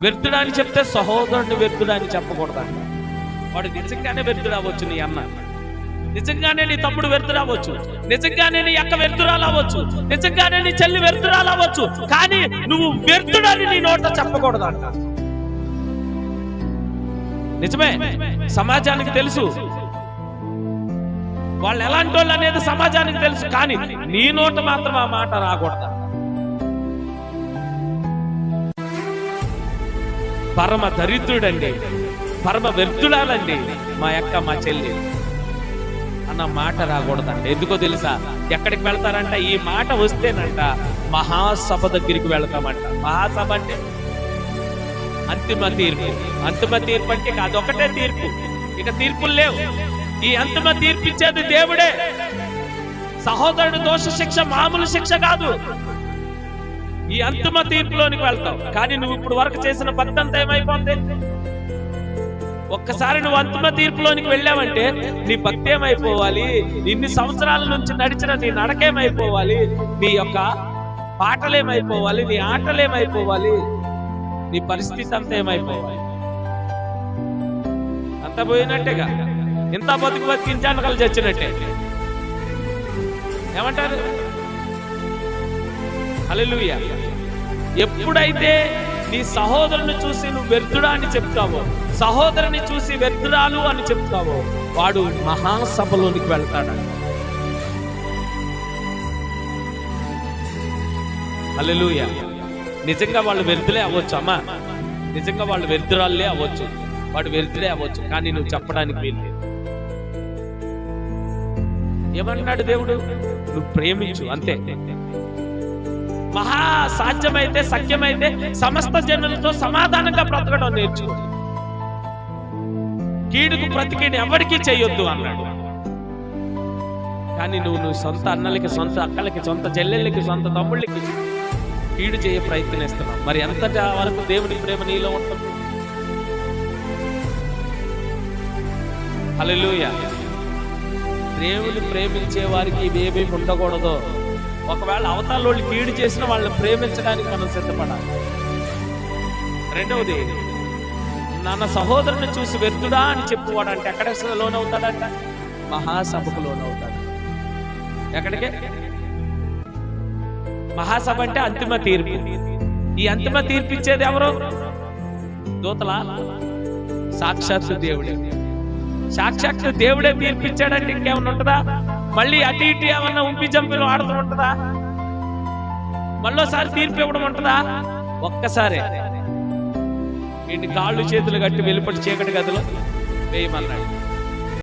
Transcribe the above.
వ్యర్థుడా అని చెప్తే సహోదరుడిని వ్యర్థుడా అని చెప్పకూడదంట. వాడు నిజంగానే వ్యర్థుడు అవ్వచ్చు, నీ అన్న నిజంగానే, నీ తమ్ముడు వ్యర్థుడు అవ్వచ్చు, నిజంగానే నీ అక్క వ్యర్థురాలు అవ్వచ్చు, నిజంగానే నీ చెల్లి వ్యర్థురాలు అవ్వచ్చు, కానీ నువ్వు వ్యర్థుడని నీ నోట చెప్పకూడదంట. నిజమే, సమాజానికి తెలుసు వాళ్ళు ఎలాంటి వాళ్ళు అనేది సమాజానికి తెలుసు, కానీ నీ నోట మాత్రం ఆ మాట రాకూడదు. పరమ దరిద్రుడండి, పరమ వ్యర్థుడాలండి మా అక్క మా చెల్లి అన్న మాట రాకూడదండి. ఎందుకో తెలుసా? ఎక్కడికి వెళ్తారంట? ఈ మాట వస్తేనంట మహాసభ దగ్గరికి వెళ్తామంట. మహాసభ అంటే అంతిమ తీర్పు. అంతిమ తీర్పు అంటే అదొకటే తీర్పు, ఇక తీర్పులు లేవు. ఈ అంతిమ తీర్పు ఇచ్చేది దేవుడే. సహోదరుడు దోష శిక్ష మామూలు శిక్ష కాదు. ఈ అంతిమ తీర్పులోనికి వెళ్తావు, కానీ నువ్వు ఇప్పుడు వరకు చేసిన భక్తి అంతా ఏమైపోతుంది? ఒక్కసారి నువ్వు అంతిమ తీర్పులోనికి వెళ్ళావంటే నీ భక్తి ఏమైపోవాలి? ఇన్ని సంవత్సరాల నుంచి నడిచిన నీ నడకేమైపోవాలి? నీ యొక్క పాటలేమైపోవాలి? నీ ఆటలేమైపోవాలి? నీ పరిస్థితి అంతా ఏమైపోవాలి? అంత పోయినట్టేగా. ఇంత బతుకు బతికించాను కలిసి వచ్చినట్టే. ఏమంటారు? హల్లెలూయా. ఎప్పుడైతే నీ సహోదరుని చూసి నువ్వు వ్యర్థుడా అని చెప్తావో, సహోదరుని చూసి వ్యర్థురాలు అని చెప్తావో, వాడు మహాసభలోనికి వెళ్తాడంట. హల్లెలూయా. నిజంగా వాళ్ళు వ్యర్థులే అవ్వచ్చు అమ్మా, నిజంగా వాళ్ళు వ్యర్థురాళ్ళే అవ్వచ్చు, వాడు వ్యర్థులే అవ్వచ్చు, కానీ నువ్వు చెప్పడానికి వీలు. ఏమన్నాడు దేవుడు? నువ్వు ప్రేమించు అంతే. మహా సాధ్యమైతే సఖ్యమైతే సమస్త జనులతో సమాధానంగా బ్రతకడం నేర్చుకో. కీడుకు ప్రతికీడు ఎవరికీ చేయొద్దు అన్నాడు. కానీ నువ్వు సొంత అన్నలకి, సొంత అక్కలకి, సొంత చెల్లెళ్ళకి, సొంత తమ్ముళ్ళకి కీడు చేయ ప్రయత్నిస్తున్నావు. మరి ఎంతటి వరకు దేవుడి ప్రేమ నీలో ఉంటుంది? హల్లెలూయా. దేవుని ప్రేమించే వారికి ఇవేమీ ఉండకూడదు. ఒకవేళ అవతల వాళ్ళు కీడు చేసిన వాళ్ళని ప్రేమించడానికి మనం సిద్ధపడాలి. రెండవది, నా సహోదరుని చూసి వ్యర్థుడా అని చెప్పువాడు అంటే ఎక్కడ లోనవుతాడంట? మహాసభకు లోనవుతాడు. ఎక్కడికి? మహాసభ అంటే అంతిమ తీర్పు. ఈ అంతిమ తీర్పు ఇచ్చేది ఎవరు? దూతలా? సాక్షాత్తు దేవుడే. సాక్షాత్తు దేవుడే తీర్పిచ్చాడంటే ఇంకేమన్నా ఉంటుందా? మళ్ళీ అటు ఇటు ఏమన్నా ఉంపి జంపిలు ఆడుతూ ఉంటుందా? మళ్ళోసారి తీర్పు ఇవ్వడం ఉంటుందా? ఒక్కసారే వీటిని కాళ్ళు చేతులు కట్టి వెలుపటి చీకటి గదిలో వేయమన్నాడు.